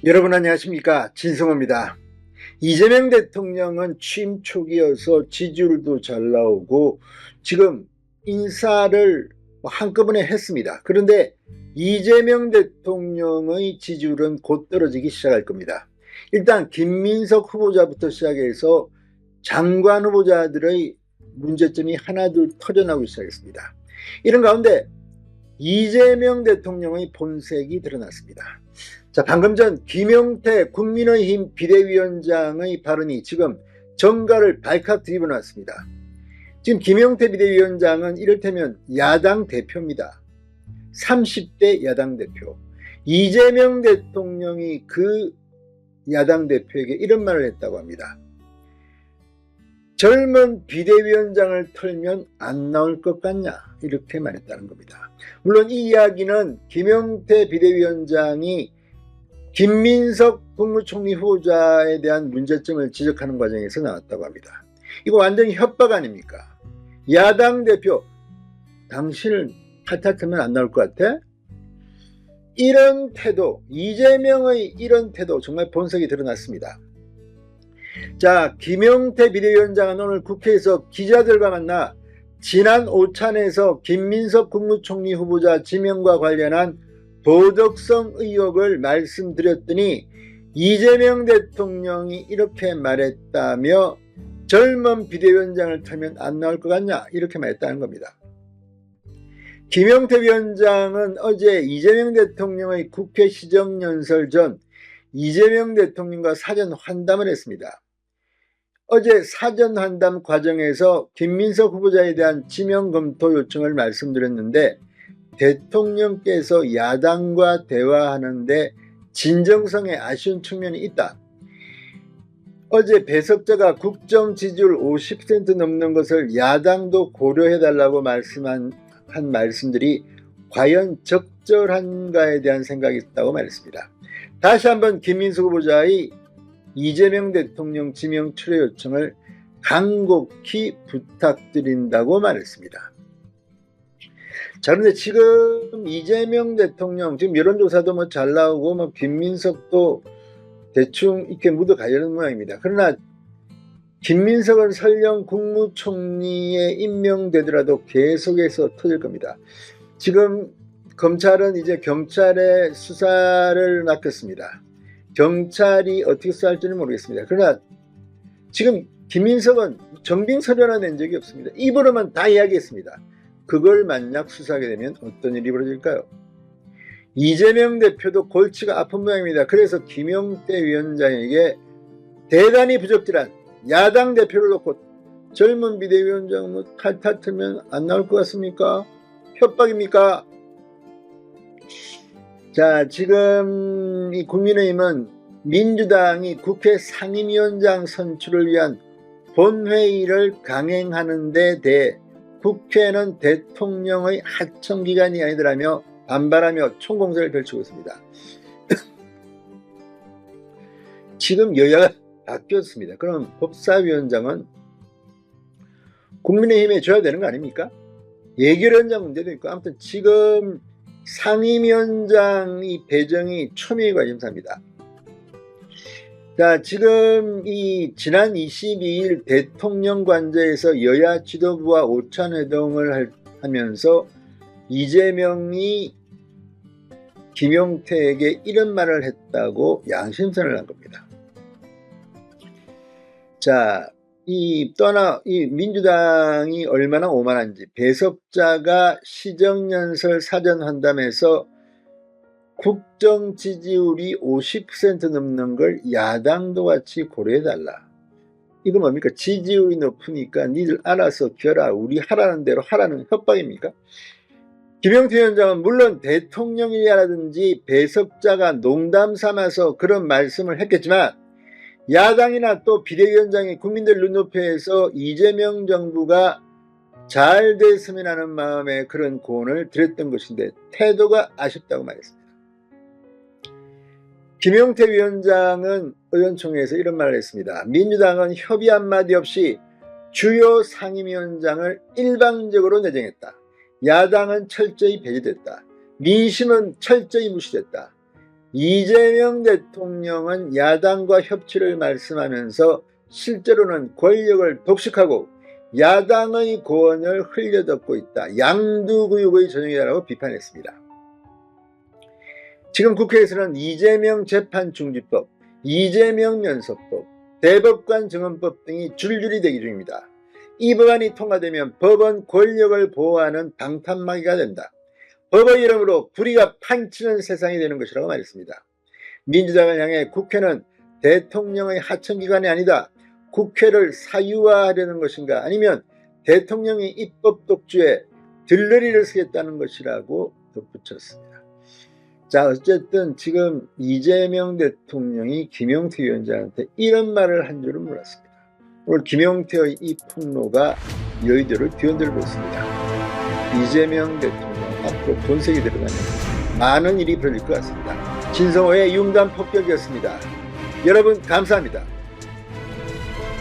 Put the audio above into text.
여러분 안녕하십니까, 진성호입니다. 이재명 대통령은 취임 초기여서 지지율도 잘 나오고 지금 인사를 한꺼번에 했습니다. 그런데 이재명 대통령의 지지율은 곧 떨어지기 시작할 겁니다. 일단 김민석 후보자부터 시작해서 장관 후보자들의 문제점이 하나둘 터져나오기 시작했습니다. 이런 가운데 이재명 대통령의 본색이 드러났습니다. 자, 방금 전 김용태 국민의힘 비대위원장의 발언이 지금 정가를 발칵 뒤집어놨습니다. 지금 김용태 비대위원장은 이를테면 야당 대표입니다. 30대 야당 대표. 이재명 대통령이 그 야당 대표에게 이런 말을 했다고 합니다. 젊은 비대위원장을 털면 안 나올 것 같냐, 이렇게 말했다는 겁니다. 물론 이 이야기는 김용태 비대위원장이 김민석 국무총리 후보자에 대한 문제점을 지적하는 과정에서 나왔다고 합니다. 이거 완전히 협박 아닙니까? 야당 대표, 당신을 탓하면 안 나올 것 같아? 이런 태도, 이재명의 이런 태도 정말 본색이 드러났습니다. 자, 김용태 비대위원장은 오늘 국회에서 기자들과 만나 지난 오찬에서 김민석 국무총리 후보자 지명과 관련한 도덕성 의혹을 말씀드렸더니 이재명 대통령이 이렇게 말했다며 젊은 비대위원장을 털면 안 나올 것 같냐, 이렇게 말했다는 겁니다. 김용태 위원장은 어제 이재명 대통령의 국회 시정연설 전 이재명 대통령과 사전 환담을 했습니다. 어제 사전 환담 과정에서 김민석 후보자에 대한 지명 검토 요청을 말씀드렸는데 대통령께서 야당과 대화하는데 진정성에 아쉬운 측면이 있다. 어제 배석자가 국정 지지율 50% 넘는 것을 야당도 고려해달라고 말씀한 말씀들이 과연 적절한가에 대한 생각이 있다고 말했습니다. 다시 한번 김민석 후보자의 이재명 대통령 지명 철회 요청을 간곡히 부탁드린다고 말했습니다. 자, 그런데 지금 이재명 대통령, 지금 여론조사도 잘 나오고, 김민석도 대충 이렇게 묻어가려는 모양입니다. 그러나, 김민석은 설령 국무총리에 임명되더라도 계속해서 터질 겁니다. 지금 검찰은 이제 경찰에 수사를 맡겼습니다. 경찰이 어떻게 수사할지는 모르겠습니다. 그러나, 지금 김민석은 정빙설현화 낸 적이 없습니다. 입으로만 다 이야기했습니다. 그걸 만약 수사하게 되면 어떤 일이 벌어질까요? 이재명 대표도 골치가 아픈 모양입니다. 그래서 김용태 위원장에게 대단히 부적절한 야당 대표를 놓고 젊은 비대위원장 탈탈 틀면 안 나올 것 같습니까? 협박입니까? 자, 지금 이 국민의힘은 민주당이 국회 상임위원장 선출을 위한 본회의를 강행하는 데 대해 국회는 대통령의 하청기관이 아니더라며 반발하며 총공세를 펼치고 있습니다. 지금 여야가 바뀌었습니다. 그럼 법사위원장은 국민의힘에 줘야 되는 거 아닙니까? 예결위원장 문제도 있고, 아무튼 지금 상임위원장 배정이 초미의 관심사입니다. 자, 지금 지난 22일 대통령 관저에서 여야 지도부와 오찬회동을 하면서 이재명이 김용태에게 이런 말을 했다고 양심선을 한 겁니다. 자, 민주당이 얼마나 오만한지, 배석자가 시정연설 사전 환담에서 국정 지지율이 50% 넘는 걸 야당도 같이 고려해달라. 이거 뭡니까? 지지율이 높으니까 니들 알아서 겨라, 우리 하라는 대로 하라는 협박입니까? 김용태 위원장은 물론 대통령이라든지 배석자가 농담 삼아서 그런 말씀을 했겠지만 야당이나 또 비대위원장이 국민들 눈높이에서 이재명 정부가 잘 됐으면 하는 마음에 그런 고언을 드렸던 것인데 태도가 아쉽다고 말했습니다. 김용태 위원장은 의원총회에서 이런 말을 했습니다. 민주당은 협의 한마디 없이 주요 상임위원장을 일방적으로 내정했다. 야당은 철저히 배제됐다. 민심은 철저히 무시됐다. 이재명 대통령은 야당과 협치를 말씀하면서 실제로는 권력을 독식하고 야당의 고언을 흘려듣고 있다. 양두구육의 전형이라고 비판했습니다. 지금 국회에서는 이재명 재판중지법, 이재명 면서법, 대법관 증언법 등이 줄줄이 대기 중입니다. 이 법안이 통과되면 법원 권력을 보호하는 방탄막이가 된다. 법의 이름으로 불의가 판치는 세상이 되는 것이라고 말했습니다. 민주당을 향해 국회는 대통령의 하청기관이 아니다. 국회를 사유화하려는 것인가, 아니면 대통령이 입법 독주에 들러리를 쓰겠다는 것이라고 덧붙였습니다. 자, 어쨌든 지금 이재명 대통령이 김용태 위원장한테 이런 말을 한 줄은 몰랐습니다. 오늘 김용태의 이 폭로가 여의도를 뒤흔들고 있습니다. 이재명 대통령 앞으로 본색이 드러나면 많은 일이 벌어질 것 같습니다. 진성호의 융단 폭격이었습니다. 여러분 감사합니다.